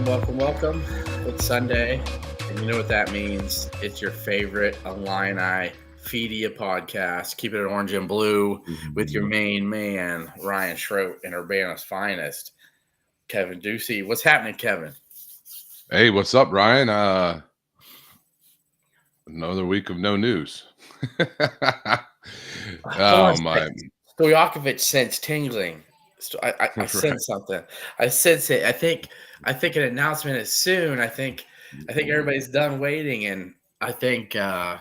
welcome. It's Sunday, and you know what that means. It's your favorite Illini Feedia podcast. Keep it orange and blue with your main man, Ryan Schroet, and Urbana's finest, Kevin Ducey. What's happening, Kevin? Hey, what's up, Ryan? Another week of no news. Oh, my. Stojakovic sense tingling. I sense something. I sense it. I think an announcement is soon. I think everybody's done waiting, and I think we're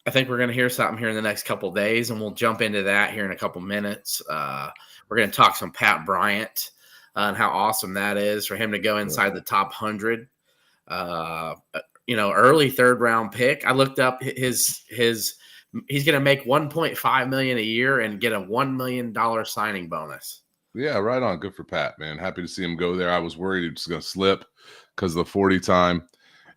going to hear something here in the next couple of days, and we'll jump into that here in a couple minutes. We're going to talk some Pat Bryant and how awesome that is for him to go inside the top 100. Early third round pick. I looked up his. He's going to make $1.5 million a year and get a $1 million signing bonus. Yeah, right on. Good for Pat, man. Happy to see him go there. I was worried he was going to slip because of the 40 time.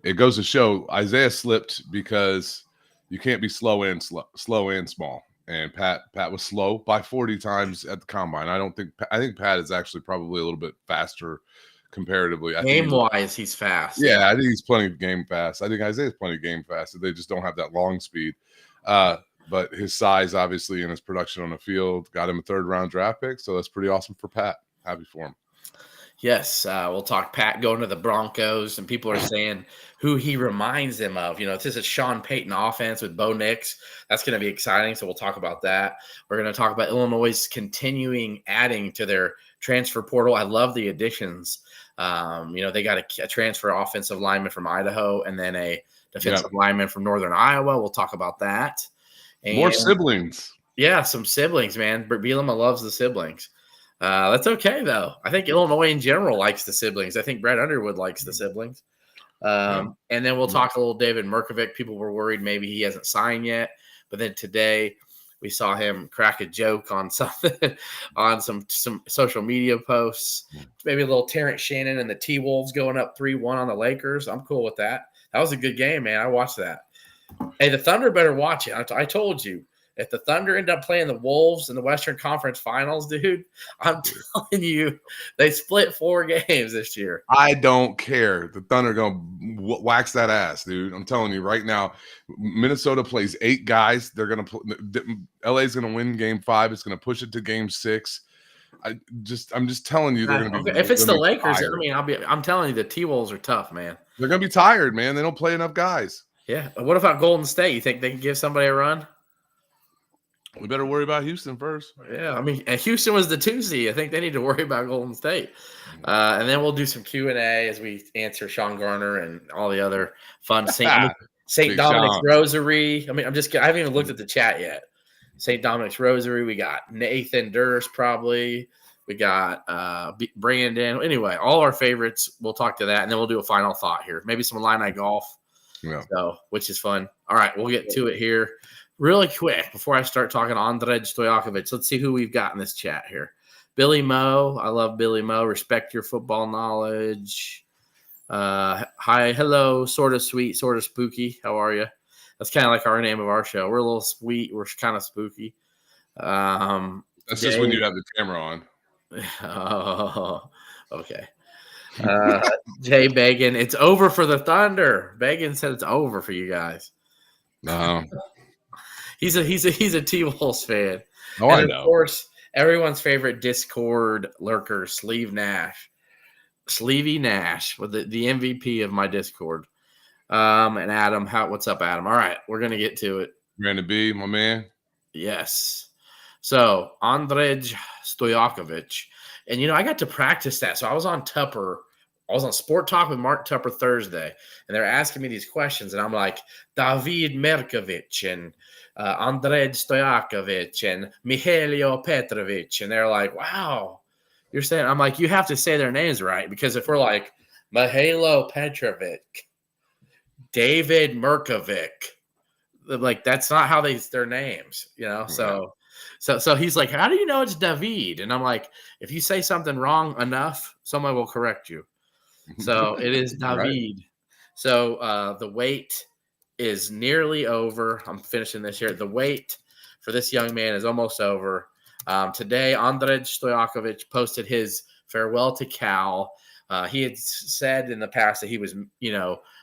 It goes to show Isaiah slipped because you can't be slow and small. And Pat was slow by 40 times at the combine. I think Pat is actually probably a little bit faster comparatively. Game-wise, he's fast. Yeah, I think he's plenty of game fast. I think Isaiah's plenty of game fast. They just don't have that long speed. But his size, obviously, and his production on the field got him a third-round draft pick, so that's pretty awesome for Pat. Happy for him. Yes, we'll talk Pat going to the Broncos, and people are saying who he reminds them of. This is a Sean Payton offense with Bo Nix. That's going to be exciting, so we'll talk about that. We're going to talk about Illinois' continuing adding to their transfer portal. I love the additions. They got a transfer offensive lineman from Idaho and then a defensive lineman from Northern Iowa. We'll talk about that. And, more siblings. Yeah, some siblings, man. Bielema loves the siblings. That's okay, though. I think Illinois in general likes the siblings. I think Brett Underwood likes the siblings. And then we'll talk a little David Merkovic. People were worried maybe he hasn't signed yet. But then today we saw him crack a joke on something on some social media posts. Maybe a little Terrence Shannon and the T-Wolves going up 3-1 on the Lakers. I'm cool with that. That was a good game, man. I watched that. Hey, the Thunder better watch it. I told you. If the Thunder end up playing the Wolves in the Western Conference Finals, dude, I'm telling you, they split 4 games this year. I don't care. The Thunder going to wax that ass, dude. I'm telling you right now, Minnesota plays 8 guys. They're going to LA's going to win game 5. It's going to push it to game 6. I'm just telling you they're going to be. Okay. If it's the Lakers, I'm telling you the T-Wolves are tough, man. They're going to be tired, man. They don't play enough guys. Yeah. What about Golden State? You think they can give somebody a run? We better worry about Houston first. Yeah, and Houston was the 2 seed. I think they need to worry about Golden State. And then we'll do some Q&A as we answer Sean Garner and all the other fun St. Dominic's Rosary. I haven't even looked at the chat yet. St. Dominic's Rosary. We got Nathan Durst probably. We got Brandon. Anyway, all our favorites. We'll talk to that, and then we'll do a final thought here. Maybe some Illini golf. Yeah. Which is fun. All right, we'll get to it here. Really quick, before I start talking Andrej Stojakovic, let's see who we've got in this chat here. Billy Moe. I love Billy Moe. Respect your football knowledge. Hi, hello, sort of sweet, sort of spooky. How are you? That's kind of like our name of our show. We're a little sweet. We're kind of spooky. That's just when you have the camera on. Oh, okay. Jay Bagan, it's over for the Thunder. Bagan said it's over for you guys. No. He's a T-Wolves fan. Oh, and I know. Of course, everyone's favorite Discord lurker, Sleevey Nash, with the MVP of my Discord. And Adam, what's up, Adam? All right, we're gonna get to it. Brandon B, my man. Yes. So Andrej Stojakovic, and I got to practice that. So I was on Tupper. I was on Sport Talk with Mark Tupper Thursday, and they're asking me these questions, and I'm like, David Merkovic and Andrej Stojakovic and Mihailo Petrovic, and they're like, wow, you're saying, I'm like, you have to say their names right, because if we're like Mihailo Petrovic, David Merkovic, like that's not how their names, So he's like, how do you know it's David? And I'm like, if you say something wrong enough, someone will correct you. So it is David. Right. So the wait is nearly over. I'm finishing this here. The wait for this young man is almost over. Today, Andrej Stojakovic posted his farewell to Cal. He had said in the past that he was,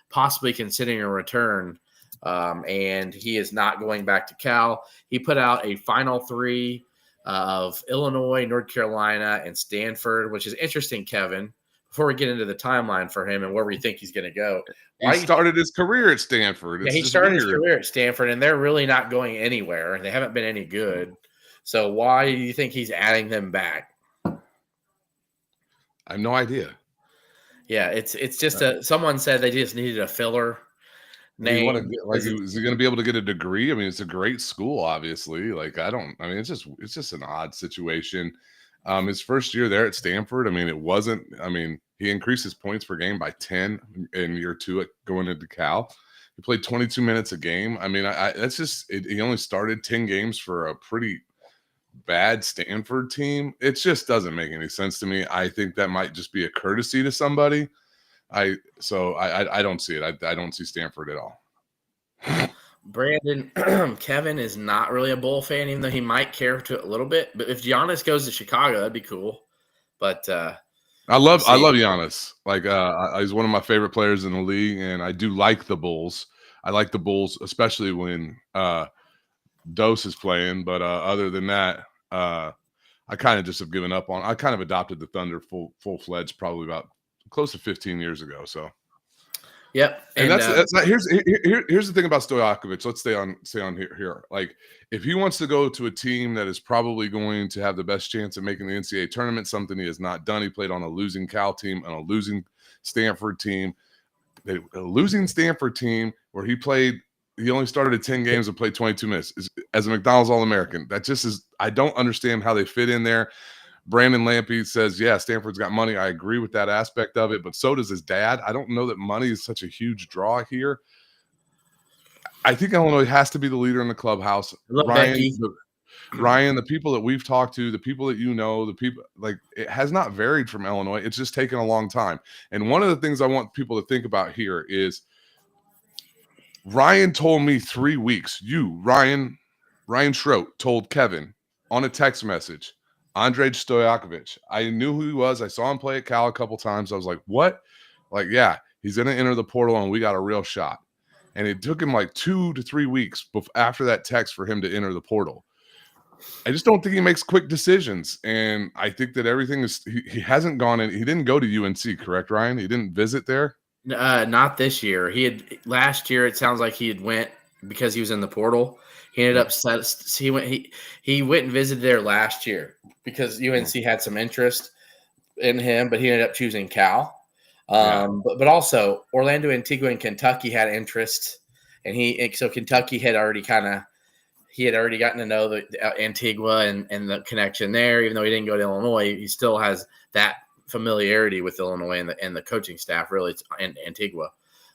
possibly considering a return, and he is not going back to Cal. He put out a final three of Illinois, North Carolina, and Stanford, which is interesting, Kevin. Before we get into the timeline for him and where we think he's going to go, he started his career at Stanford. He started his career at Stanford, and they're really not going anywhere. They haven't been any good. So why do you think he's adding them back? I have no idea. Yeah, it's just someone said they just needed a filler name. Is he going to be able to get a degree? I mean, it's a great school, obviously. It's just an odd situation. His first year there at Stanford, he increased his points per game by 10 in year 2 going into Cal. He played 22 minutes a game. He only started 10 games for a pretty bad Stanford team. It just doesn't make any sense to me. I think that might just be a courtesy to somebody. I don't see it. I don't see Stanford at all. Brandon, Kevin is not really a Bull fan, even though he might care to a little bit. But if Giannis goes to Chicago, that'd be cool. But I love Giannis. He's one of my favorite players in the league, and I do like the Bulls. I like the Bulls, especially when Dose is playing. But other than that, I kind of just have given up on. I kind of adopted the Thunder full-fledged probably about close to 15 years ago. So. Yep. And here's the thing about Stojakovic. Let's stay on here. Like, if he wants to go to a team that is probably going to have the best chance of making the NCAA tournament, something he has not done. He played on a losing Cal team and a losing Stanford team. A losing Stanford team where he only started 10 games and played 22 minutes as a McDonald's All-American. That just is, I don't understand how they fit in there. Brandon Lampy says, yeah, Stanford's got money. I agree with that aspect of it, but so does his dad. I don't know that money is such a huge draw here. I think Illinois has to be the leader in the clubhouse. Ryan, the people that we've talked to, the people that it has not varied from Illinois. It's just taken a long time. And one of the things I want people to think about here is Ryan told me 3 weeks. Ryan Schroet told Kevin on a text message, Andrej Stojakovic. I knew who he was. I saw him play at Cal a couple times. I was like, what? Yeah, he's going to enter the portal and we got a real shot. And it took him 2 to 3 weeks after that text for him to enter the portal. I just don't think he makes quick decisions. And I think that everything is – he hasn't gone in – he didn't go to UNC, correct, Ryan? He didn't visit there? Not this year. Last year it sounds like he had went because he was in the portal. He ended up he went and visited there last year because UNC had some interest in him, but he ended up choosing Cal. But also Orlando, Antigua, and Kentucky had interest, and so Kentucky had already gotten to know the Antigua and the connection there. Even though he didn't go to Illinois, he still has that familiarity with Illinois and the coaching staff. Really, it's Antigua.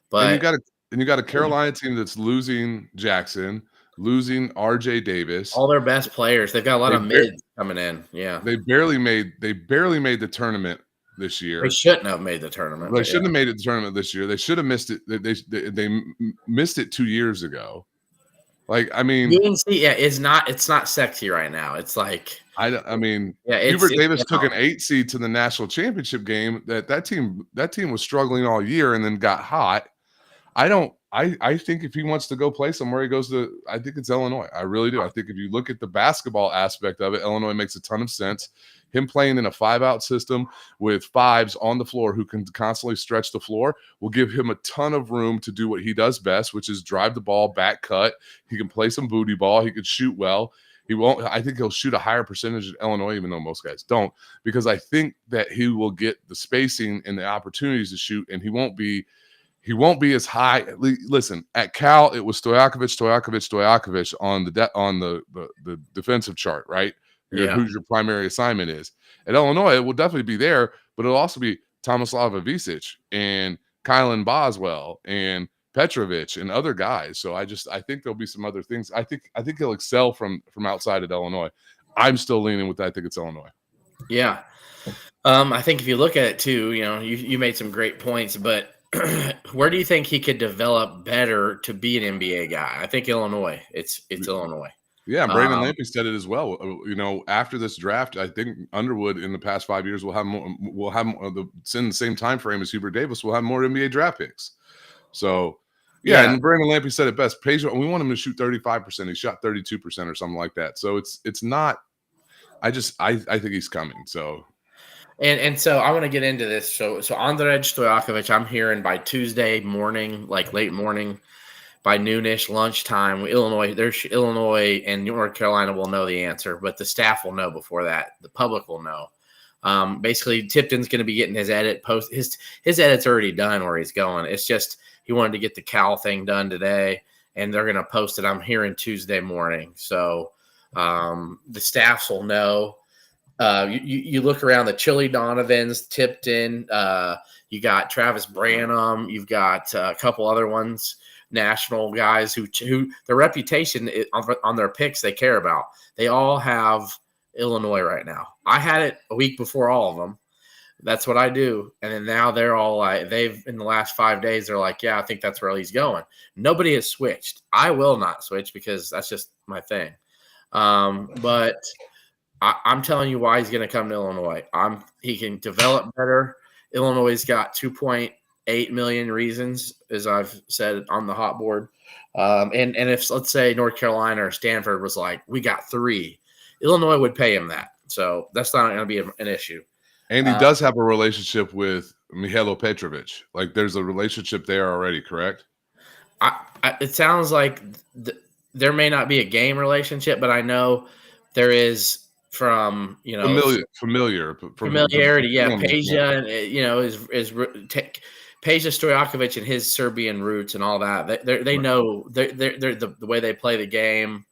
But you got a Carolina team that's losing Jackson, losing RJ Davis, all their best players. They've got a lot of mids coming in. Yeah, they barely made the tournament this year. They shouldn't have made the tournament. They shouldn't have made it the tournament this year. They should have missed it. They missed it 2 years ago. UNC, it's not sexy right now. It's like Hubert Davis took an 8 seed to the national championship game. That team was struggling all year and then got hot. I think if he wants to go play somewhere, he goes to. I think it's Illinois. I really do. I think if you look at the basketball aspect of it, Illinois makes a ton of sense. Him playing in a 5-out system with 5s on the floor who can constantly stretch the floor will give him a ton of room to do what he does best, which is drive the ball, back cut. He can play some booty ball. He could shoot well. I think he'll shoot a higher percentage at Illinois, even though most guys don't, because I think that he will get the spacing and the opportunities to shoot, and he won't be as high. Listen, at Cal, it was Stojakovic on the defensive chart, right? Yeah. Who's your primary assignment is. At Illinois, it will definitely be there, but it'll also be Tomislav Ivicic and Kylan Boswell and Petrovic and other guys. So I think there'll be some other things. I think he'll excel from outside of Illinois. I'm still leaning with that. I think it's Illinois. Yeah. I think if you look at it too, you made some great points, but where do you think he could develop better to be an NBA guy? I think Illinois. It's Illinois. Yeah, Brandon Lampy said it as well. After this draft, I think Underwood in the past 5 years will have more. Will have in the same time frame as Hubert Davis. Will have more NBA draft picks. So, yeah, and Brandon Lampy said it best. Page, we want him to shoot 35%. He shot 32% or something like that. So it's not. I think he's coming. So. And so I want to get into this. So Andrej Stojakovic, I'm hearing by Tuesday morning, like late morning, by noonish, lunchtime, Illinois and North Carolina will know the answer, but the staff will know before that. The public will know. Basically, Tipton's going to be getting his edit post. His edit's already done where he's going. It's just he wanted to get the Cal thing done today, and they're going to post it. I'm hearing Tuesday morning, so the staffs will know. You look around the Chili Donovans, Tipton. You got Travis Branham. You've got a couple other ones. National guys who their reputation on their picks they care about. They all have Illinois right now. I had it a week before all of them. That's what I do. And then now they're all like, they've in the last 5 days, they're like, yeah, I think that's where he's going. Nobody has switched. I will not switch because that's just my thing. But I'm telling you why he's going to come to Illinois. He can develop better. Illinois' got 2.8 million reasons, as I've said on the hot board. And if, let's say, North Carolina or Stanford was like, we got 3, Illinois would pay him that. So that's not going to be an issue. And he does have a relationship with Mihailo Petrovic. Like, there's a relationship there already, correct? It sounds like there may not be a game relationship, but I know there is from, familiarity. Yeah, Peja, is Peja Stojakovic and his Serbian roots and all that. They know they're the way they play the game,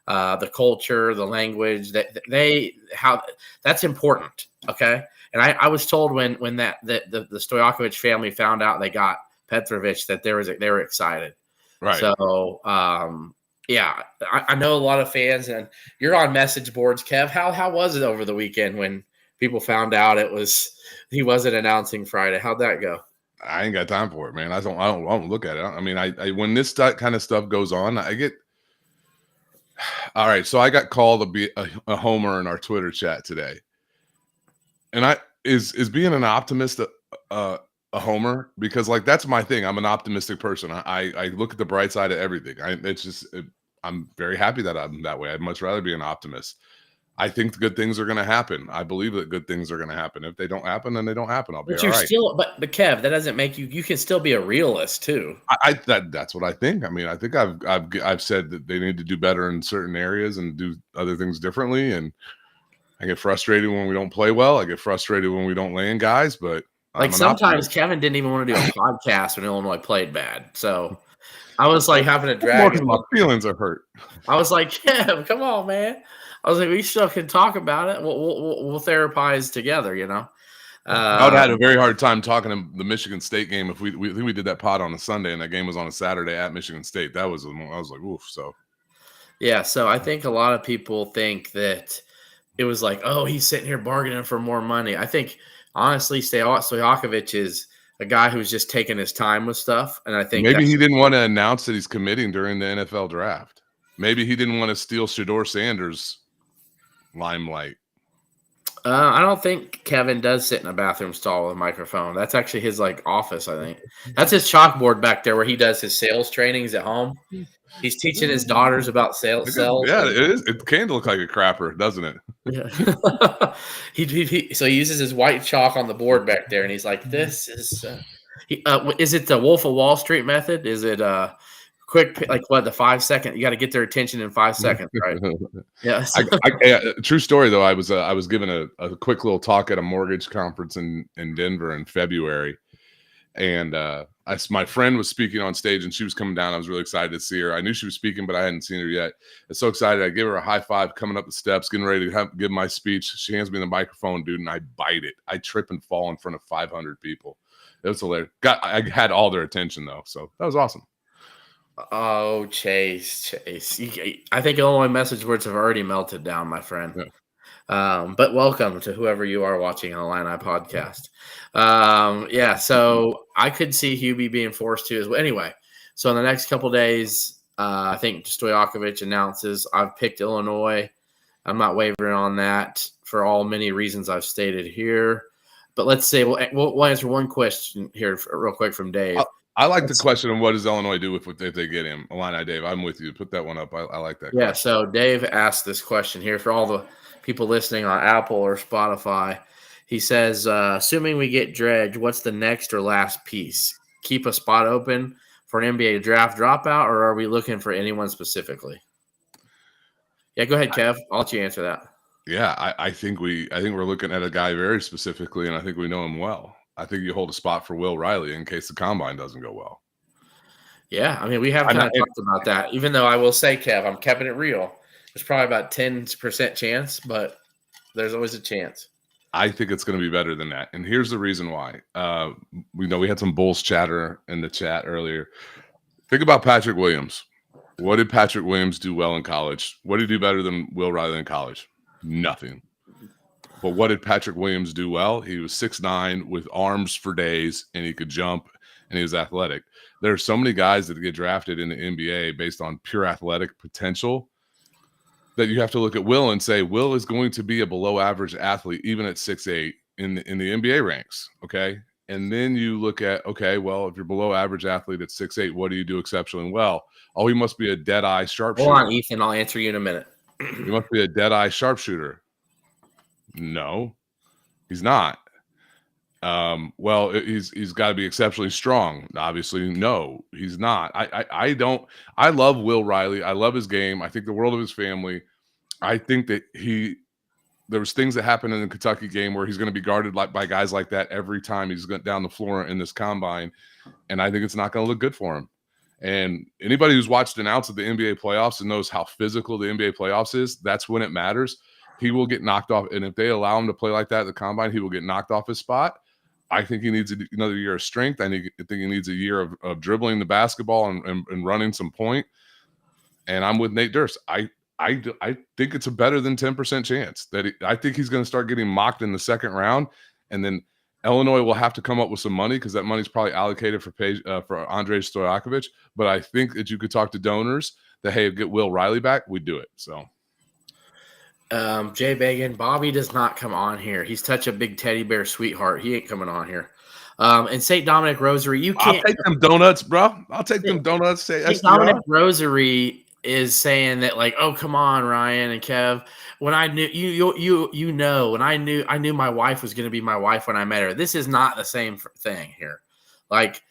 the culture, the language. That's important. Okay, and I was told when the Stojakovic family found out they got Petrovic that they were excited. Right. So yeah, I know a lot of fans, and you're on message boards, Kev. How was it over the weekend when people found out he wasn't announcing Friday? How'd that go? I ain't got time for it, man. I don't look at it. I mean, I when this kind of stuff goes on, I get. All right, so I got called to be a homer in our Twitter chat today, and is being an optimist a homer, because like that's my thing. I'm an optimistic person. I look at the bright side of everything. I'm very happy that I'm that way. I'd much rather be an optimist. I think good things are going to happen. I believe that good things are going to happen. If they don't happen, then they don't happen. I'll be all right. But Kev, that doesn't make you. You can still be a realist too. That's what I think. I mean, I think I've said that they need to do better in certain areas and do other things differently. And I get frustrated when we don't play well. I get frustrated when we don't land guys. But like sometimes Kevin didn't even want to do a podcast when Illinois played bad. So I was like having to drag him. My feelings are hurt. I was like, Kev, come on, man. I was like, we still can talk about it. We'll therapize together, I would have had a very hard time talking to the Michigan State game if we think we did that pod on a Sunday and that game was on a Saturday at Michigan State. I was like, oof. So yeah, so I think a lot of people think that it was like, oh, he's sitting here bargaining for more money. I think honestly, Stojakovic is a guy who's just taking his time with stuff, and I think maybe he didn't want to announce that he's committing during the NFL draft. Maybe he didn't want to steal Shedeur Sanders' limelight. I don't think Kevin does sit in a bathroom stall with a microphone. That's actually his office. I think that's his chalkboard back there where he does his sales trainings at home. He's teaching his daughters about sales. Yeah, it is. It can look like a crapper, doesn't it? Yeah. So he uses his white chalk on the board back there, and he's like, "This is." Is it the Wolf of Wall Street method? Is it quick, like what, the 5 second? You got to get their attention in 5 seconds, right? Yes. True story though. I was given a quick little talk at a mortgage conference in Denver in February, and my friend was speaking on stage, and she was coming down. I was really excited to see her. I knew she was speaking, but I hadn't seen her yet. I was so excited. I gave her a high five coming up the steps, getting ready to give my speech. She hands me the microphone, dude, and I bite it. I trip and fall in front of 500 people. It was hilarious. I had all their attention though, so that was awesome. Oh, Chase. I think Illinois message boards have already melted down, my friend. Yeah. But welcome to whoever you are watching on the Illini podcast. Yeah, so I could see Hubie being forced to as well. Anyway, so in the next couple of days, I think Stojakovic announces. I've picked Illinois. I'm not wavering on that for all many reasons I've stated here. But let's say we'll answer one question here real quick from Dave. I like the question of what does Illinois do if they get him. Illini Dave, I'm with you. Put that one up. I like that. Yeah, question. so Dave asked this question here for all the people listening on Apple or Spotify. He says, assuming we get Dredge, what's the next or last piece? Keep a spot open for an NBA draft dropout, or are we looking for anyone specifically? Yeah, go ahead, Kev. I'll let you answer that. Yeah, I think we're looking at a guy very specifically, and I think we know him well. I think you hold a spot for Will Riley in case the combine doesn't go well. Yeah, I mean, we have kind of talked about that. Even though I will say, Kev, I'm keeping it real. There's probably about 10% chance, but there's always a chance. I think it's going to be better than that. And here's the reason why. We know we had some Bulls chatter in the chat earlier. Think about Patrick Williams. What did Patrick Williams do well in college? What did he do better than Will Riley in college? Nothing. But what did Patrick Williams do well? He was 6'9" with arms for days, and he could jump, and he was athletic. There are so many guys that get drafted in the NBA based on pure athletic potential that you have to look at Will and say, Will is going to be a below average athlete, even at 6'8" in the NBA ranks. Okay. And then you look at, okay, well, if you're below average athlete at 6'8", what do you do exceptionally well? Oh, he must be a dead eye sharpshooter. Hold on, Ethan. I'll answer you in a minute. He must be a dead eye sharpshooter. No, he's not. Well, he's got to be exceptionally strong. Obviously, no, he's not. I love Will Riley. I love his game. I think the world of his family. I think that there was things that happened in the Kentucky game where he's going to be guarded by guys like that every time he's going down the floor in this combine, and I think it's not going to look good for him. And anybody who's watched an ounce of the NBA playoffs and knows how physical the NBA playoffs is, that's when it matters. He will get knocked off, and if they allow him to play like that at the combine, he will get knocked off his spot. I think he needs another year of strength. I think he needs a year of dribbling the basketball and running some point. And I'm with Nate Durst. I think it's a better than 10% chance that I think he's going to start getting mocked in the second round, and then Illinois will have to come up with some money because that money's probably allocated for Andrej Stojakovic. But I think that you could talk to donors that, hey, get Will Riley back, we'd do it. So. Jay Bagan, Bobby does not come on here. He's such a big teddy bear sweetheart. He ain't coming on here. And St. Dominic Rosary, you can't. I'll take them donuts, bro. I'll take them donuts. Say St. Dominic Rosary is saying that, like, oh, come on, Ryan and Kev. When I knew when I knew my wife was going to be my wife when I met her. This is not the same thing here. Like,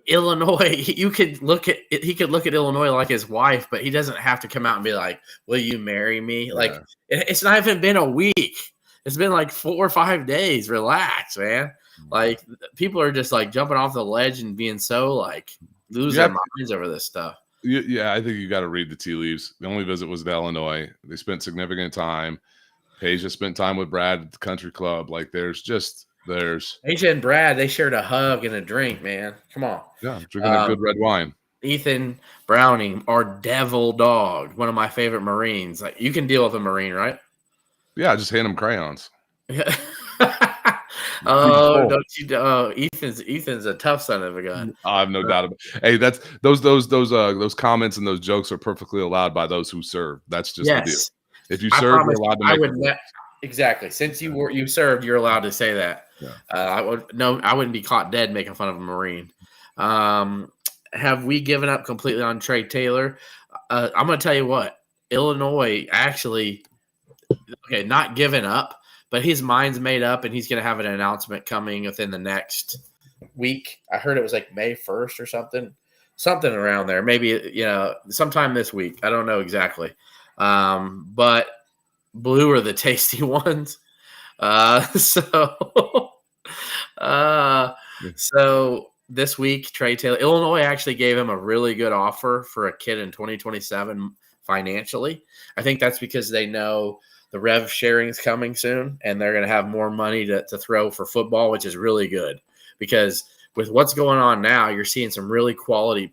Illinois, he could look at Illinois like his wife, but he doesn't have to come out and be like, will you marry me? Yeah. Like, it's not even been a week. It's been like 4 or 5 days. Relax, man. Like, people are just like jumping off the ledge and being so like losing their minds over this stuff. Yeah, I think you got to read the tea leaves. The only visit was to Illinois. They spent significant time. Peja spent time with Brad at the country club. Like, there's Peja and Brad, they shared a hug and a drink, man. Come on. Yeah, drinking a good red wine. Ethan Browning, our devil dog, one of my favorite Marines. Like, you can deal with a Marine, right? Yeah, just hand him crayons. Oh, don't you? Oh, Ethan's a tough son of a gun. I have no doubt about it. Hey, that's those comments and those jokes are perfectly allowed by those who serve. That's just the deal. If you serve, you're allowed to make exactly. Since you served, you're allowed to say that. Yeah. I wouldn't be caught dead making fun of a Marine. Have we given up completely on Trey Taylor? I'm going to tell you what, Illinois actually, not giving up. But his mind's made up, and he's going to have an announcement coming within the next week. I heard it was like May 1st or something around there. Maybe, sometime this week. I don't know exactly. But blue are the tasty ones. So this week, Trey Taylor, Illinois actually gave him a really good offer for a kid in 2027 financially. I think that's because they know the rev sharing is coming soon, and they're going to have more money to throw for football, which is really good because with what's going on now, you're seeing some really quality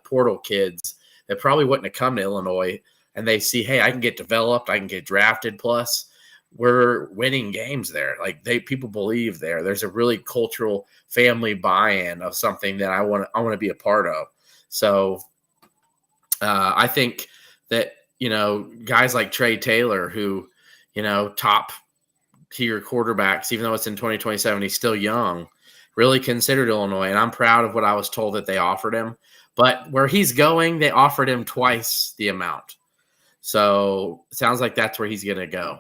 portal kids that probably wouldn't have come to Illinois, and they see, hey, I can get developed, I can get drafted. Plus, we're winning games there. Like people believe there. There's a really cultural family buy-in of something that I want to be a part of. So I think that, guys like Trey Taylor, who, top tier quarterbacks, even though it's in 2027, he's still young, really considered Illinois. And I'm proud of what I was told that they offered him. But where he's going, they offered him twice the amount. So it sounds like that's where he's going to go.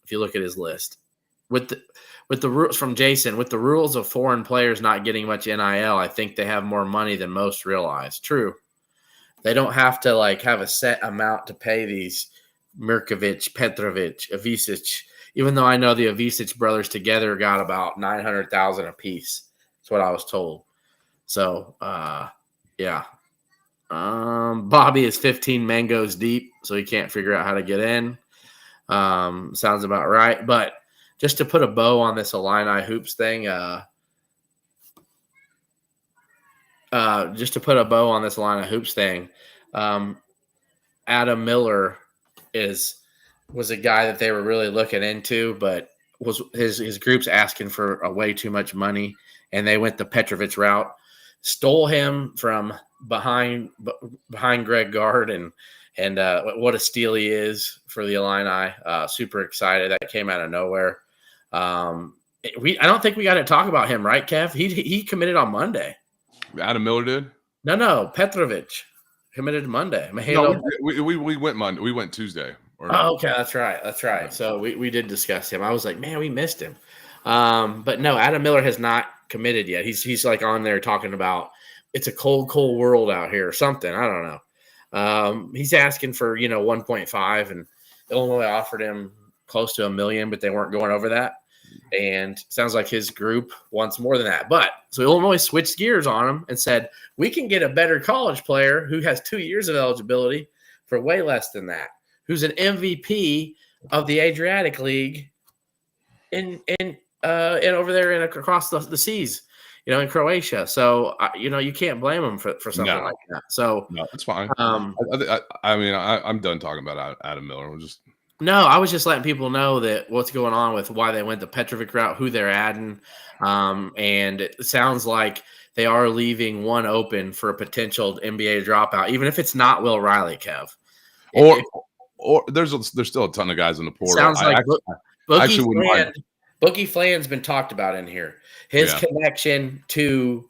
If you look at his list, with the rules from Jason, with the rules of foreign players not getting much NIL, I think they have more money than most realize. True. They don't have to have a set amount to pay these Mirkovic, Petrovic, Avicic, even though I know the Avicic brothers together got about $900,000 a piece. That's what I was told. So, yeah. Bobby is 15 mangoes deep, so he can't figure out how to get in. Sounds about right. But just to put a bow on this Illini hoops thing, Adam Miller was a guy that they were really looking into, but was his group's asking for a way too much money, and they went the Petrovic route, stole him from behind Greg Gard, and what a steal he is for the Illini. Super excited. That came out of nowhere. I don't think we got to talk about him, right, Kev? He committed on Monday. Adam Miller did? No, Petrovic committed Monday. No, we went Monday. We went Tuesday. Okay, that's right. So we did discuss him. I was like, man, we missed him. But no, Adam Miller has not committed yet. He's on there talking about it's a cold world out here or something. I don't know. He's asking for 1.5, and Illinois offered him close to $1 million, but they weren't going over that. And sounds like his group wants more than that. But so Illinois switched gears on him and said, we can get a better college player who has 2 years of eligibility for way less than that, who's an MVP of the Adriatic League in over there and across the seas, in Croatia. So, you can't blame him for something like that. So no, it's fine. I'm done talking about Adam Miller. I was just letting people know that what's going on with why they went the Petrovic route, who they're adding. And it sounds like they are leaving one open for a potential NBA dropout, even if it's not Will Riley, Kev. Or there's still a ton of guys in the portal. Sounds like Boogie Flan's been talked about in here. His connection to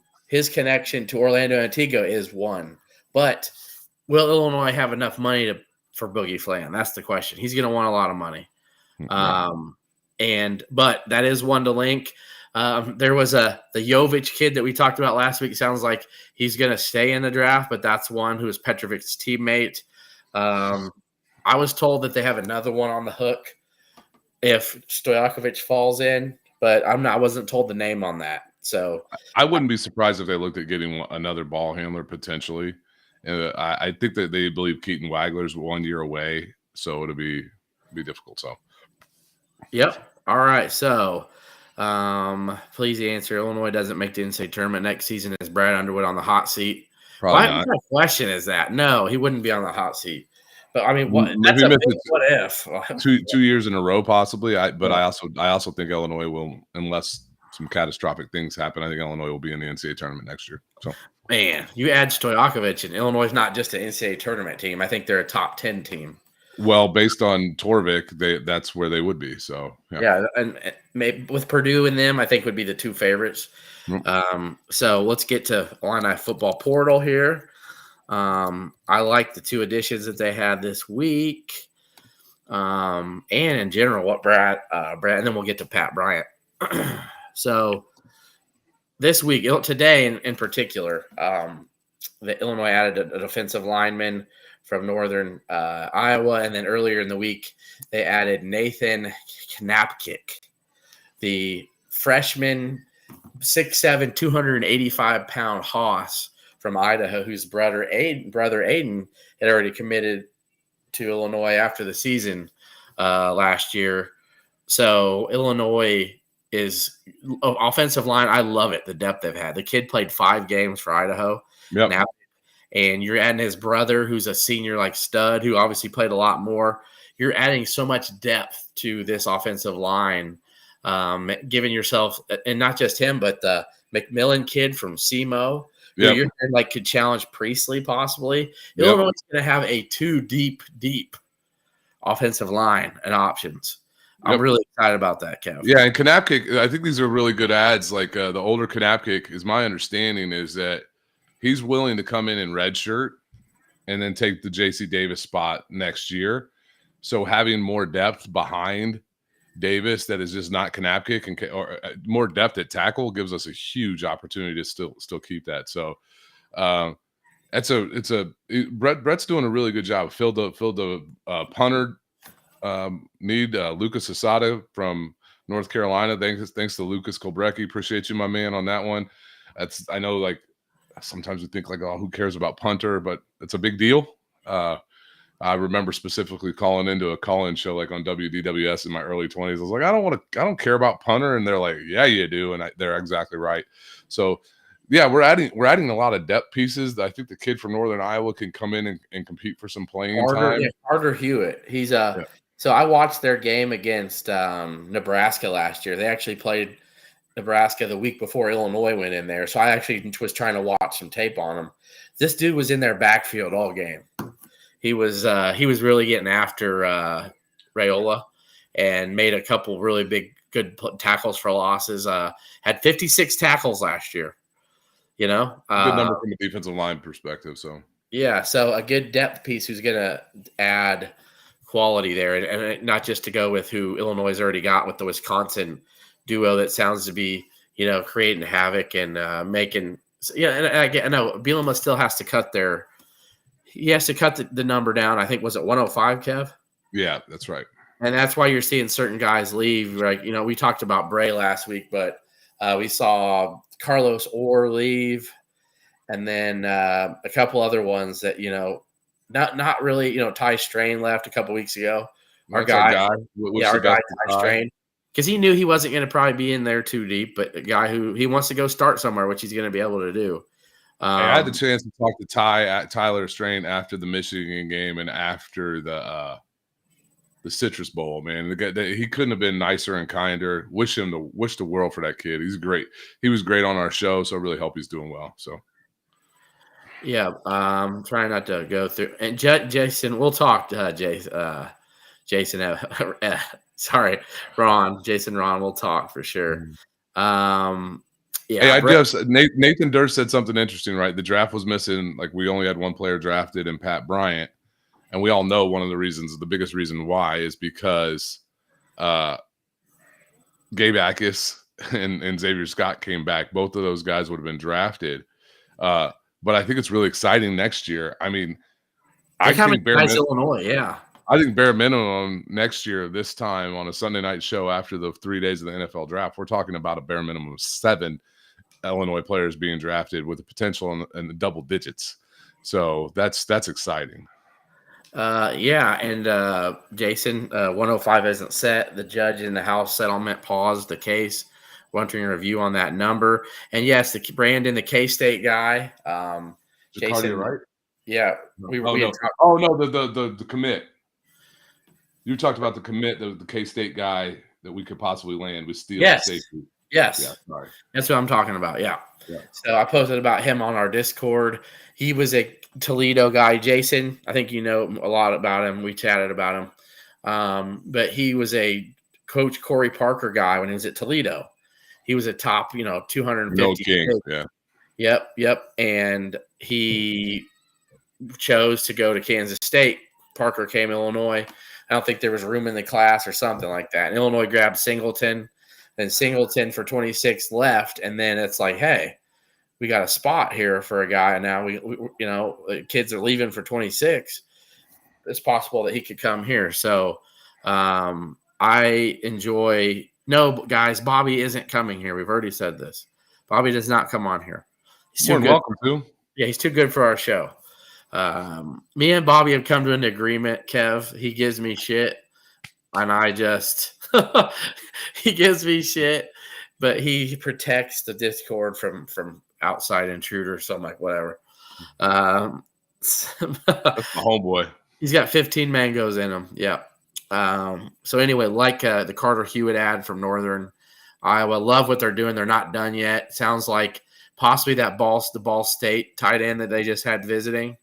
Orlando Antigua is one. But will Illinois have enough money for Boogie Flan? That's the question. He's going to want a lot of money. But that is one to link. There was the Jovic kid that we talked about last week. It sounds like he's going to stay in the draft, but that's one who is Petrovic's teammate. I was told that they have another one on the hook if Stojakovic falls in, but I wasn't told the name on that. So I wouldn't be surprised if they looked at getting another ball handler potentially. I think that they believe Keaton Wagler's 1 year away, so it'll be difficult. So, yep. All right. So, please answer. Illinois doesn't make the NCAA tournament next season. Is Brad Underwood on the hot seat? Probably not. What question is that? No, he wouldn't be on the hot seat. But I mean, that's a big what if? 2 years in a row, possibly. I also think Illinois will, unless some catastrophic things happen. I think Illinois will be in the NCAA tournament next year. So, man, you add Stojakovic, and Illinois is not just an NCAA tournament team. I think they're a top 10 team. Well, based on Torvik, that's where they would be. So yeah, and maybe with Purdue and them, I think would be the two favorites. So let's get to Illini football portal here. I like the two additions that they had this week, and in general, what Brad, and then we'll get to Pat Bryant. So this week, today in particular, the Illinois added a defensive lineman from Northern Iowa, and then earlier in the week, they added Nathan Knapkick, the freshman, 6'7", 285-pound hoss from Idaho, whose brother Aiden had already committed to Illinois after the season last year. So Illinois is offensive line. I love it, the depth they've had. The kid played 5 games for Idaho. Yep. Now, and you're adding his brother, who's a senior stud, who obviously played a lot more. You're adding so much depth to this offensive line, giving yourself, and not just him, but the McMillan kid from SEMO, who Yep. you're hearing, like, could challenge Priestley possibly. Yep. Illinois is going to have a 2 deep offensive line and options. I'm Yep. really excited about that, Kev. Yeah, and Kanapkick, I think these are really good ads. Like the older Kanapkick, is my understanding is that he's willing to come in redshirt and then take the JC Davis spot next year. So having more depth behind Davis that is just not Kanapkick or more depth at tackle gives us a huge opportunity to still keep that. So Brett's doing a really good job. Filled the punter need Lucas Asada from North Carolina. Thanks to Lucas Kolbrecki. Appreciate you, my man, on that one. I know, like, sometimes we think like, oh, who cares about punter, but it's a big deal. I remember specifically calling into a call-in show like on WDWS in my early 20s. I was like, I don't care about punter, and they're like, yeah, you do, and they're exactly right. So yeah, we're adding a lot of depth pieces. I think the kid from Northern Iowa can come in and compete for some playing time. Yeah, Carter Hewitt. He's So I watched their game against Nebraska last year. They actually played Nebraska the week before Illinois went in there. So I actually was trying to watch some tape on him. This dude was in their backfield all game. He was really getting after Raiola and made a couple really good tackles for losses. Had 56 tackles last year. You know, good number from a defensive line perspective. So yeah, so a good depth piece who's going to add quality there, and not just to go with who Illinois has already got with the Wisconsin duo that sounds to be, you know, creating havoc and making. Yeah, and I know Bielema still has to cut the number down. I think, was it 105, Kev? Yeah, that's right. And that's why you're seeing certain guys leave. Right? You know, we talked about Bray last week, but we saw Carlos Orr leave, and then a couple other ones that, you know, not really. You know, Ty Strain left a couple weeks ago. Our guy. Ty Strain, because he knew he wasn't going to probably be in there too deep, but a guy who he wants to go start somewhere, which he's going to be able to do. I had the chance to talk to Tyler Strain after the Michigan game and after the Citrus Bowl. Man, he couldn't have been nicer and kinder. Wish the world for that kid. He's great. He was great on our show, so I really hope he's doing well. So. Yeah, trying not to go through. And Jason, we'll talk to Jason. Sorry, Jason Ron. We'll talk for sure. Yeah. Hey, Nathan Durst said something interesting, right? The draft was missing. Like, we only had one player drafted in Pat Bryant. And we all know one of the biggest reason why is because Gabe Akis and Xavier Scott came back. Both of those guys would have been drafted. But I think it's really exciting next year. I mean, Illinois, yeah. I think bare minimum next year, this time on a Sunday night show after the 3 days of the NFL draft, we're talking about a bare minimum of 7 Illinois players being drafted with the potential in the double digits. So that's exciting. Yeah, and Jason, 105 isn't set. The judge in the House settlement paused the case. Wanting a review on that number. And yes, Brandon, the K-State guy. Jason, right? Yeah. The commit. You talked about the commit, the K-State guy that we could possibly land with Steele. Yes. Safety. Yes. Yeah, sorry. That's what I'm talking about. Yeah. So I posted about him on our Discord. He was a Toledo guy. Jason, I think you know a lot about him. We chatted about him. But he was a Coach Corey Parker guy when he was at Toledo. He was a top, 250. No king. Yeah. Yep. And he chose to go to Kansas State. Parker came to Illinois. I don't think there was room in the class or something like that. And Illinois grabbed Singleton. Then Singleton for 26 left. And then it's like, hey, we got a spot here for a guy. And now we kids are leaving for 26. It's possible that he could come here. So I enjoy. No, guys, Bobby isn't coming here. We've already said this. Bobby does not come on here. He's too good. Welcome to. Yeah, he's too good for our show. Me and Bobby have come to an agreement, Kev. He gives me shit, and I just he gives me shit, but he protects the Discord from outside intruders. So I'm like, whatever. That's my homeboy. He's got 15 mangoes in him. Yeah. So anyway, like the Carter Hewitt ad from Northern Iowa, love what they're doing. They're not done yet. Sounds like possibly the Ball State tight end that they just had visiting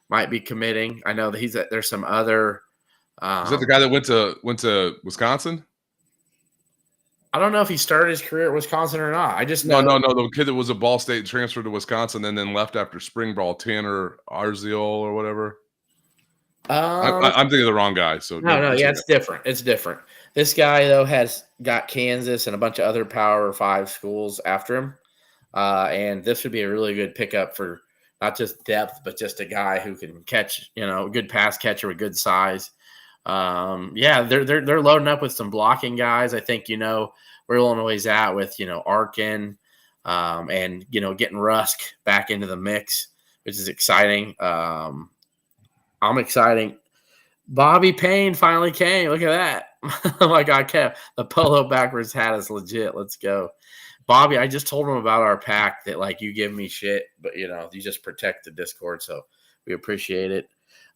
might be committing. I know that there's some other. Is that the guy that went to Wisconsin? I don't know if he started his career at Wisconsin or not. I just No, know. no. The kid that was a Ball State transferred to Wisconsin and then left after spring ball, Tanner Arziel or whatever. I'm thinking of the wrong guy. So no, yeah, it's different. It's different. This guy though has got Kansas and a bunch of other Power 5 schools after him, and this would be a really good pickup for not just depth, but just a guy who can catch, a good pass catcher with good size. Yeah, they're loading up with some blocking guys. I think where Illinois at with Arkin, and getting Rusk back into the mix, which is exciting. I'm exciting. Bobby Payne finally came. Look at that. Oh my God, Kev, the polo backwards hat is legit. Let's go. Bobby, I just told him about our pack that you give me shit, but you just protect the Discord. So we appreciate it.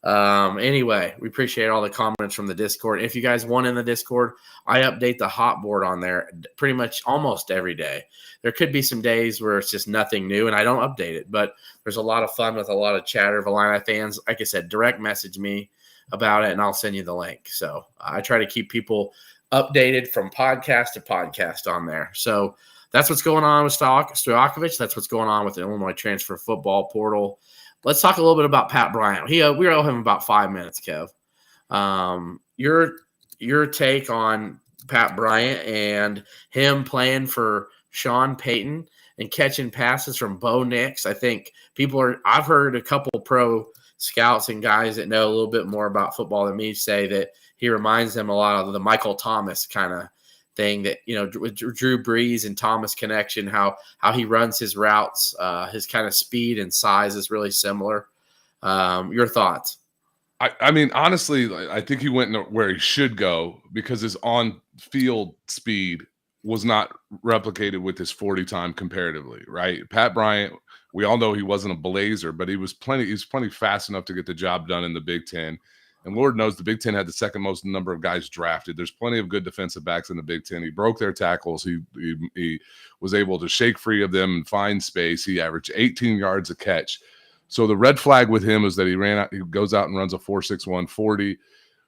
Anyway, we appreciate all the comments from the Discord. If you guys want in the Discord, I update the hot board on there pretty much almost every day. There could be some days where it's just nothing new and I don't update it, but there's a lot of fun with a lot of chatter of Illini fans. Like I said, direct message me about it and I'll send you the link. So I try to keep people updated from podcast to podcast on there. So that's what's going on with Stojakovic. That's what's going on with the Illinois transfer football portal. Let's talk a little bit about Pat Bryant. We owe him about 5 minutes, Kev. Your take on Pat Bryant and him playing for Sean Payton and catching passes from Bo Nix. I think I've heard a couple pro scouts and guys that know a little bit more about football than me say that he reminds them a lot of the Michael Thomas kind of thing that, with Drew Brees and Thomas connection, how he runs his routes, his kind of speed and size is really similar. Your thoughts? I mean, honestly, I think he went where he should go because his on-field speed was not replicated with his 40 time comparatively, right? Pat Bryant, we all know he wasn't a blazer, but he was plenty fast enough to get the job done in the Big Ten. And Lord knows the Big Ten had the second most number of guys drafted. There's plenty of good defensive backs in the Big Ten. He broke their tackles. He was able to shake free of them and find space. He averaged 18 yards a catch. So the red flag with him is that he goes out and runs a 4.61 40,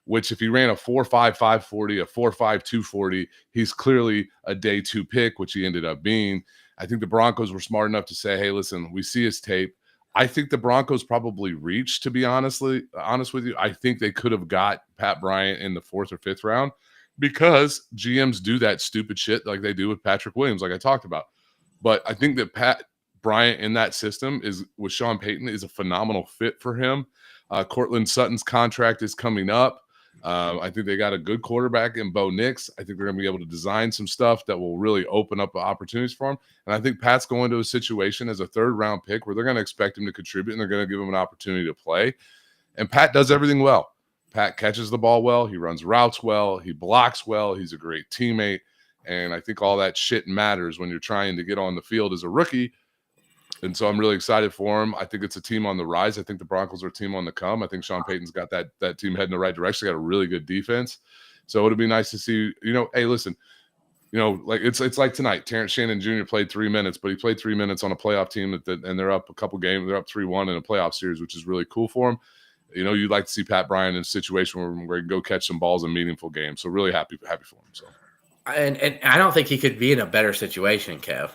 which if he ran a 4.5 540, a 4.5 240, he's clearly a day 2 pick, which he ended up being. I think the Broncos were smart enough to say, hey, listen, we see his tape. I think the Broncos probably reached, to be honest with you. I think they could have got Pat Bryant in the 4th or 5th round because GMs do that stupid shit like they do with Patrick Williams, like I talked about. But I think that Pat Bryant in that system with Sean Payton is a phenomenal fit for him. Cortland Sutton's contract is coming up. I think they got a good quarterback in Bo Nix. I think they're going to be able to design some stuff that will really open up opportunities for him. And I think Pat's going to a situation as a 3rd round pick where they're going to expect him to contribute and they're going to give him an opportunity to play. And Pat does everything well. Pat catches the ball well. He runs routes well. He blocks well. He's a great teammate. And I think all that shit matters when you're trying to get on the field as a rookie. And so I'm really excited for him. I think it's a team on the rise. I think the Broncos are a team on the come. I think Sean Payton's got that team heading in the right direction. They got a really good defense. So it'll be nice to see, hey, listen, like it's like tonight. Terrence Shannon Jr. played 3 minutes, but he played 3 minutes on a playoff team and they're up a couple games. They're up 3-1 in a playoff series, which is really cool for him. You'd like to see Pat Bryant in a situation where he can go catch some balls in meaningful games. So really happy for him. So, and I don't think he could be in a better situation, Kev.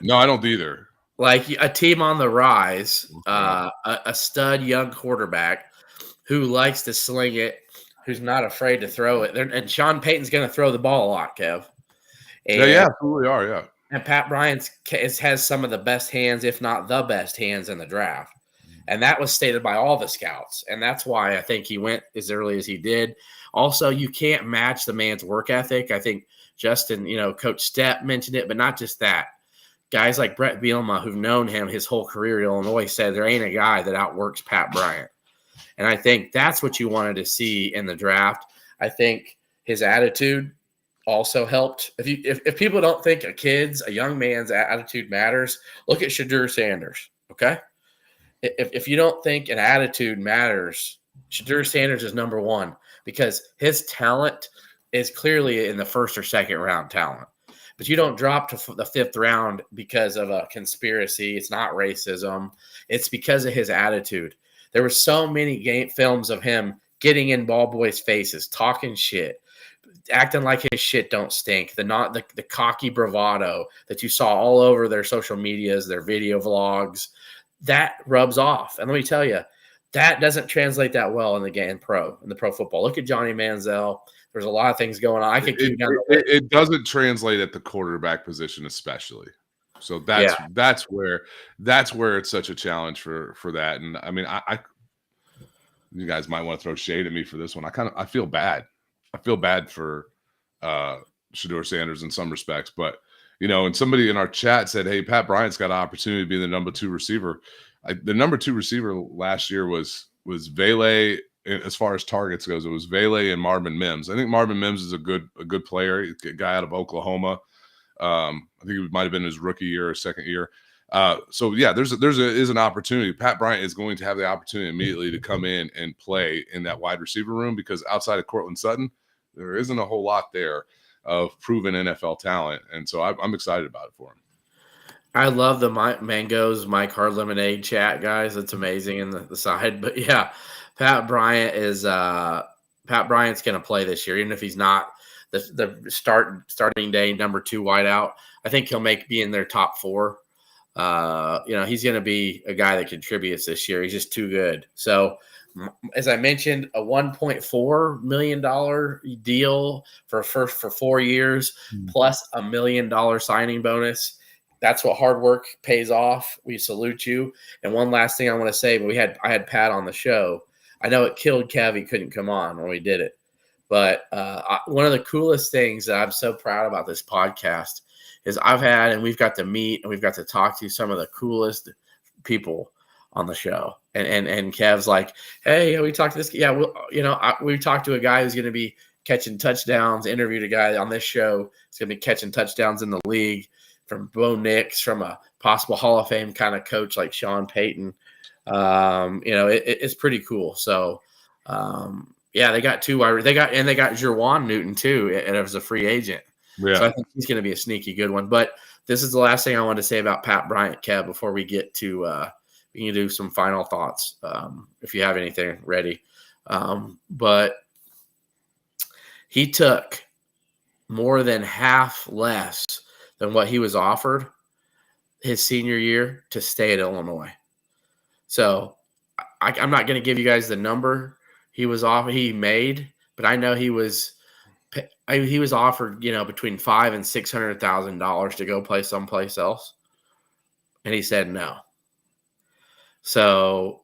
No, I don't either. Like a team on the rise, a stud young quarterback who likes to sling it, who's not afraid to throw it. And Sean Payton's going to throw the ball a lot, Kev. And, yeah, absolutely are, yeah. And Pat Bryant has some of the best hands, if not the best hands in the draft. And that was stated by all the scouts. And that's why I think he went as early as he did. Also, you can't match the man's work ethic. I think Justin, Coach Stepp mentioned it, but not just that. Guys like Brett Bielema, who've known him his whole career at Illinois, said there ain't a guy that outworks Pat Bryant. And I think that's what you wanted to see in the draft. I think his attitude also helped. If people don't think a young man's attitude matters, look at Shadur Sanders, okay? If you don't think an attitude matters, Shadur Sanders is number 1 because his talent is clearly in the 1st or 2nd round talent. but you don't drop to the 5th round because of a conspiracy. It's not racism. It's because of his attitude. There were so many game films of him getting in ball boys' faces, talking shit, acting like his shit don't stink. The cocky bravado that you saw all over their social medias, their video vlogs, that rubs off. And let me tell you, that doesn't translate that well in the game in the pro football. Look at Johnny Manziel. There's a lot of things going on. I could keep down the list. It doesn't translate at the quarterback position, especially. So that's where it's such a challenge for that. And I mean, I you guys might want to throw shade at me for this one. I feel bad. I feel bad for Shedeur Sanders in some respects, but and somebody in our chat said, "Hey, Pat Bryant's got an opportunity to be the number 2 receiver." The number 2 receiver last year was Vele. As far as targets goes, it was Vele and Marvin Mims. I think Marvin Mims is a good player, a guy out of Oklahoma. I think it might have been his rookie year or second year. So yeah, there's an opportunity. Pat Bryant is going to have the opportunity immediately to come in and play in that wide receiver room, because outside of Cortland Sutton, there isn't a whole lot there of proven NFL talent, and so I'm excited about it for him. I love the Mangoes Mike Hard Lemonade chat, guys. It's amazing in the side, but yeah, Pat Bryant's going to play this year, even if he's not the starting day number 2 wideout. I think he'll be in their top 4. He's going to be a guy that contributes this year. He's just too good. So, as I mentioned, a $1.4 million deal for 4 years, plus $1 million signing bonus. That's what hard work pays off. We salute you. And one last thing I want to say, but I had Pat on the show. I know it killed Kev. He couldn't come on when we did it. But one of the coolest things that I'm so proud about this podcast is we've got to meet and we've got to talk to some of the coolest people on the show. And Kev's like, hey, we talked to this. Yeah, we talked to a guy who's going to be catching touchdowns, interviewed a guy on this show who's going to be catching touchdowns in the league, from Bo Nix, from a possible Hall of Fame kind of coach like Sean Payton. It's pretty cool. So, they got 2 they got Jerwan Newton too, and it was a free agent. Yeah. So I think he's going to be a sneaky good one. But this is the last thing I wanted to say about Pat Bryant, Kev, before we get to we can do some final thoughts if you have anything ready. But he took more than half less than what he was offered his senior year to stay at Illinois. So I'm not going to give you guys the number he made, but I know he was offered, between $500,000 and $600,000 to go play someplace else, and he said no. So,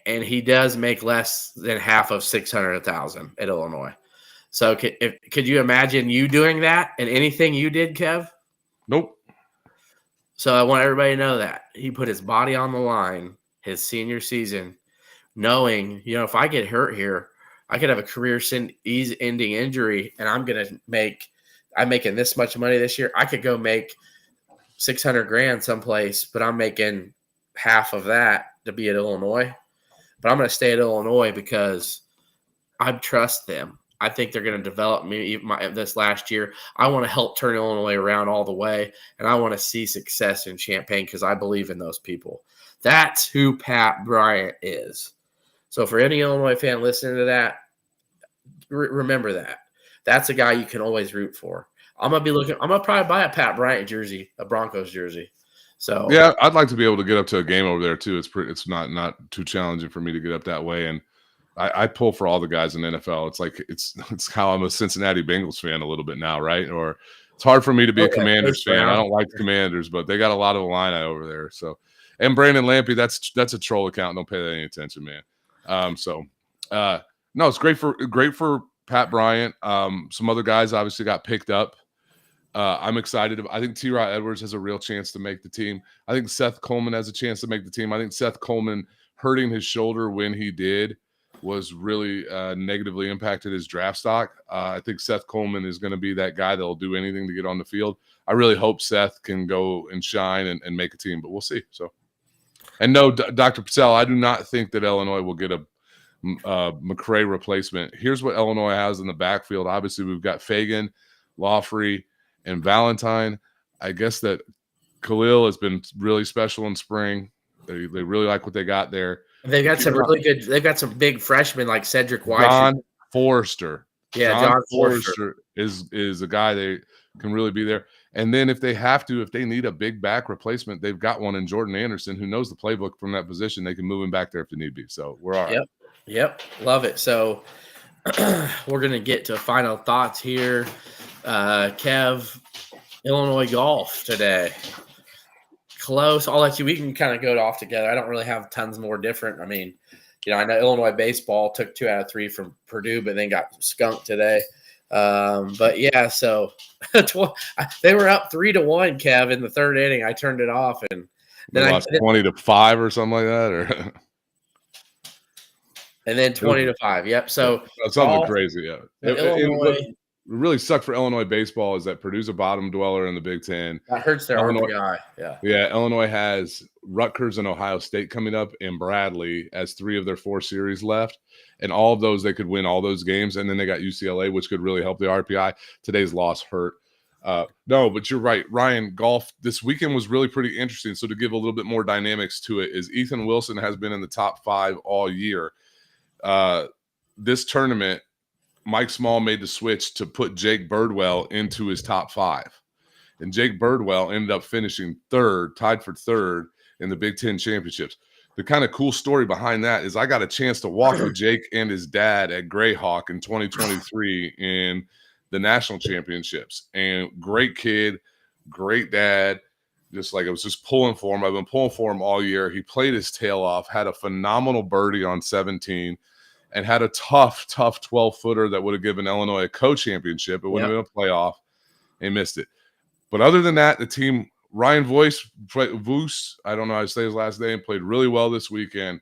and he does make less than half of $600,000 at Illinois. So, could you imagine you doing that and anything you did, Kev? Nope. So I want everybody to know that he put his body on the line his senior season, knowing, if I get hurt here, I could have a career-ending injury, and I'm making this much money this year. I could go make $600,000 someplace, but I'm making half of that to be at Illinois. But I'm going to stay at Illinois because I trust them. I think they're going to develop me this last year. I want to help turn Illinois around all the way, and I want to see success in Champaign because I believe in those people. That's who Pat Bryant is. So for any Illinois fan listening to that, remember that. That's a guy you can always root for. I'm going to probably buy a Pat Bryant jersey, a Broncos jersey. So yeah, I'd like to be able to get up to a game over there too. It's not too challenging for me to get up that way, and I pull for all the guys in the NFL. It's like it's how I'm a Cincinnati Bengals fan a little bit now, right? Or it's hard for me to be a Commanders fan. I don't like the Commanders, but they got a lot of Illini over there. So, and Brandon Lampy, that's a troll account. Don't pay that any attention, man. No, it's great for Pat Bryant. Some other guys obviously got picked up. I'm excited. I think T-Rod Edwards has a real chance to make the team. I think Seth Coleman has a chance to make the team. I think Seth Coleman hurting his shoulder when he did was really negatively impacted his draft stock. I think Seth Coleman is going to be that guy that will do anything to get on the field. I really hope Seth can go and shine and make a team, but we'll see. So, and no, Dr. Patel, I do not think that Illinois will get a McCray replacement. Here's what Illinois has in the backfield. Obviously, we've got Fagan, Laughley, And Valentine, I guess that Khalil has been really special in spring. They really like what they got there. They've got some really good. They've got some big freshmen like Cedric Weiss. John Forrester. Yeah, John Forrester is a guy they can really be there. And then if they need a big back replacement, they've got one in Jordan Anderson who knows the playbook from that position. They can move him back there if they need be. So we're all right. Yep. Love it. So we're going to get to final thoughts here. Kev, Illinois golf today. Close. I'll let you. We can kind of go off together. I don't really have tons more different. I mean, I know Illinois baseball took 2 out of 3 from Purdue, but then got skunked today. But yeah, so they were up 3-1, Kev, in the 3rd inning. I turned it off, and then they lost 20-5 or something like that, or and then 20-5. Yep. So something crazy. Yeah. Illinois. It really sucked for Illinois baseball is that Purdue's a bottom dweller in the Big Ten. That hurts their RPI. Yeah. Illinois has Rutgers and Ohio State coming up, and Bradley as 3 of their 4 series left. And all of those, they could win all those games. And then they got UCLA, which could really help the RPI. Today's loss hurt. No, but you're right. Ryan, golf this weekend was really pretty interesting. So to give a little bit more dynamics to it is Ethan Wilson has been in the top 5 all year. This tournament, Mike Small made the switch to put Jake Birdwell into his top 5. And Jake Birdwell ended up finishing 3rd, tied for 3rd in the Big Ten championships. The kind of cool story behind that is I got a chance to walk with Jake and his dad at Greyhawk in 2023 in the national championships. And great kid, great dad. Just like I was just pulling for him. I've been pulling for him all year. He played his tail off, had a phenomenal birdie on 17, and had a tough 12-footer that would have given Illinois a co-championship. It wouldn't have been a playoff. They missed it. But other than that, the team, Ryan Voice, I don't know how to say his last name, played really well this weekend.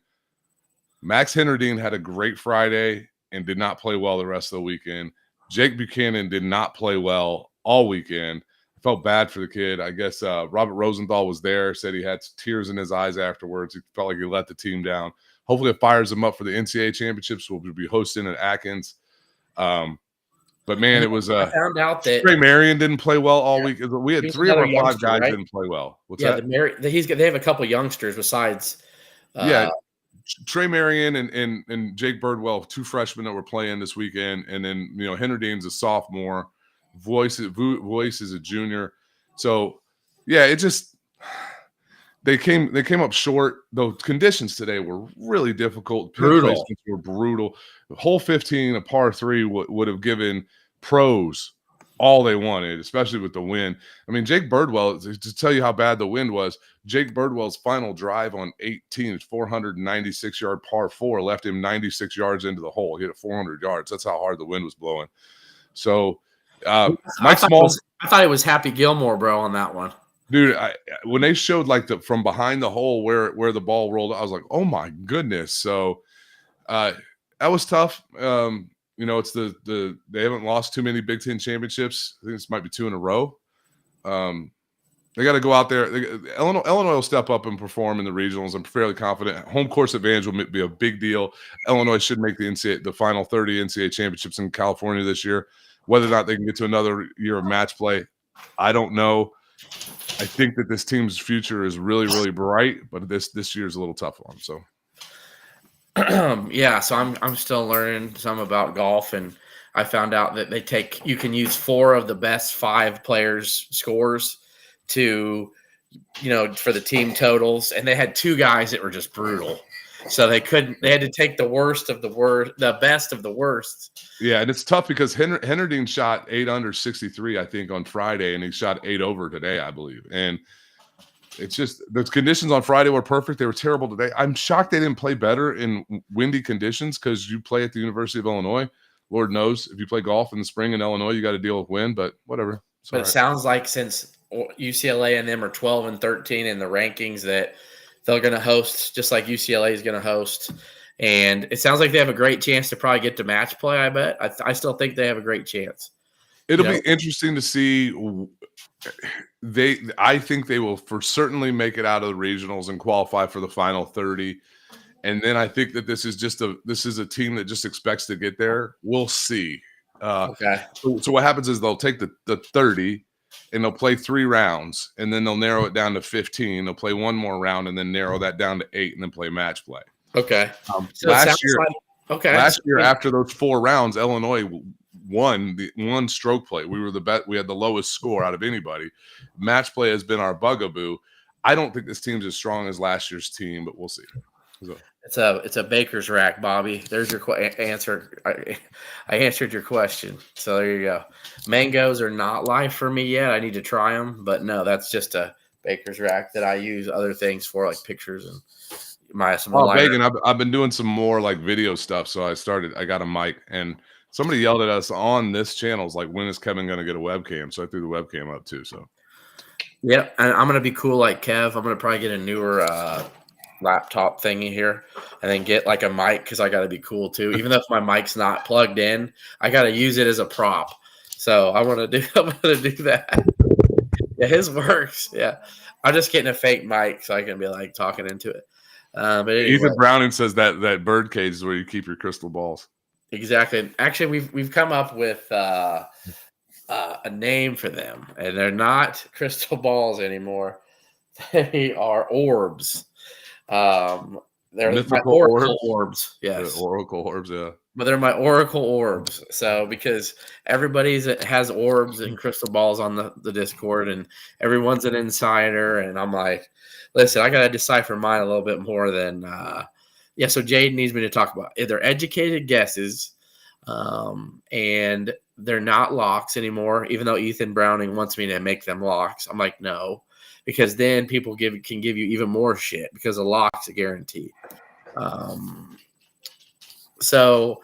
Max Hennerdine had a great Friday and did not play well the rest of the weekend. Jake Buchanan did not play well all weekend. I felt bad for the kid. I guess Robert Rosenthal was there, said he had tears in his eyes afterwards. He felt like he let the team down. Hopefully it fires him up for the NCAA championships. We'll be hosting at Atkins. But man, it was I found out that Trey Marion didn't play well all week. We had 3 of our 5 guys didn't play well. What's that? They have a couple youngsters besides. Trey Marion and Jake Birdwell, 2 freshmen that were playing this weekend, and then Hennerdine's a sophomore. Voice is a junior. So yeah, it just they came up short. The conditions today were really difficult. Brutal. Were brutal. The hole 15, a par 3, would have given pros all they wanted, especially with the wind. I mean, Jake Birdwell, to tell you how bad the wind was, Jake Birdwell's final drive on 18, 496-yard par 4, left him 96 yards into the hole. He hit it 400 yards. That's how hard the wind was blowing. So Mike Small. I thought it was Happy Gilmore, bro, on that one. Dude, when they showed like from behind the hole where the ball rolled, I was like, oh my goodness. So that was tough. It's they haven't lost too many Big Ten championships. I think this might be 2 in a row. They got to go out there. Illinois will step up and perform in the regionals. I'm fairly confident. Home course advantage will be a big deal. Illinois should make the final 30 NCAA championships in California this year. Whether or not they can get to another year of match play, I don't know. I think that this team's future is really, really bright, but this year's a little tough on them. So, so I'm still learning some about golf, and I found out that you can use 4 of the best 5 players' scores to, for the team totals, and they had 2 guys that were just brutal. So they had to take the worst of the worst, the best of the worst. Yeah, and it's tough because Hennerdine shot 8 under 63, I think, on Friday, and he shot 8 over today, I believe. And it's just the conditions on Friday were perfect. They were terrible today. I'm shocked they didn't play better in windy conditions because you play at the University of Illinois. Lord knows if you play golf in the spring in Illinois, you got to deal with wind, but whatever. But it sounds like since UCLA and them are 12 and 13 in the rankings that they're going to host, just like UCLA is going to host. And it sounds like they have a great chance to probably get to match play, I bet. I still think they have a great chance. It'll be interesting to see. I think they will certainly make it out of the regionals and qualify for the final 30. And then I think that this is a team that just expects to get there. We'll see. Okay. So what happens is they'll take the 30, and they'll play 3 rounds, and then they'll narrow it down to 15. They'll play one more round, and then narrow that down to 8, and then play match play. Okay. So Last year, last year after those 4 rounds, Illinois won the one stroke play. We were the best. We had the lowest score out of anybody. Match play has been our bugaboo. I don't think this team's as strong as last year's team, but we'll see. So. It's a baker's rack, Bobby. There's your answer. I answered your question. So there you go. Mangoes are not live for me yet. I need to try them, but no, that's just a baker's rack that I use other things for, like pictures and Bacon. I've been doing some more like video stuff. So I got a mic, and somebody yelled at us on this channel, like, when is Kevin going to get a webcam? So I threw the webcam up too. So yeah, and I'm gonna be cool like Kev. I'm gonna probably get a newer laptop thingy here, and then get like a mic because I got to be cool too. Even though if my mic's not plugged in, I got to use it as a prop. So I'm gonna do that. Yeah, his works. Yeah, I'm just getting a fake mic so I can be like talking into it. But anyway. Ethan Browning says that bird cage is where you keep your crystal balls. Exactly. Actually, we've come up with a name for them, and they're not crystal balls anymore. They are orbs. They're Mythical my oracle orbs. Yes, oracle orbs. Yeah, but they're my oracle orbs. So because everybody has orbs and crystal balls on the Discord, and everyone's an insider, and I'm like, listen, I gotta decipher mine a little bit more than yeah. So Jade needs me to talk about if they're educated guesses, and they're not locks anymore. Even though Ethan Browning wants me to make them locks, I'm like, no. Because then people can give you even more shit because a lock's a guarantee. So,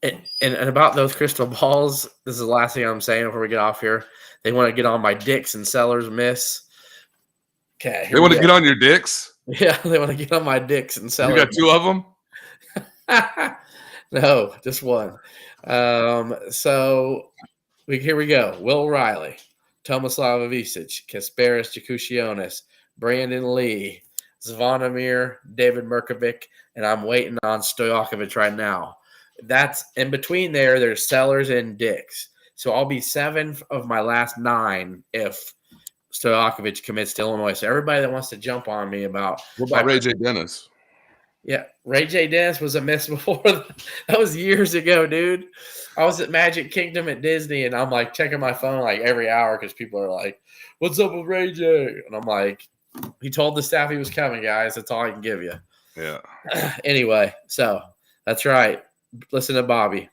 and about those crystal balls, this is the last thing I'm saying before we get off here. They want to get on my dicks and sellers miss. Okay. They want to get on your dicks? Yeah, they want to get on my dicks and sellers. You got 2 of them? No, just one. So here we go. Will Riley. Tomislav Ivicic, Kasparis Jakutionis, Brandon Lee, Zvonimir, David Merkovic, and I'm waiting on Stojakovic right now. That's in between there. There's sellers and dicks. So I'll be 7 of my last 9 if Stojakovic commits to Illinois. So everybody that wants to jump on me about – What about Ray J. Dennis? Yeah, Ray J. Dennis was a miss before. That was years ago, dude. I was at Magic Kingdom at Disney, and I'm like checking my phone like every hour because people are like, "What's up with Ray J?" And I'm like, "He told the staff he was coming, guys. That's all I can give you." Yeah. Anyway, so that's right. Listen to Bobby.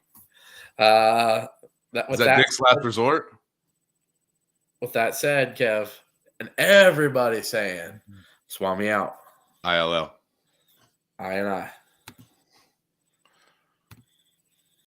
Is that Dick's last resort? With that said, Kev, and everybody's saying, "Swap me out." ILL. I and I.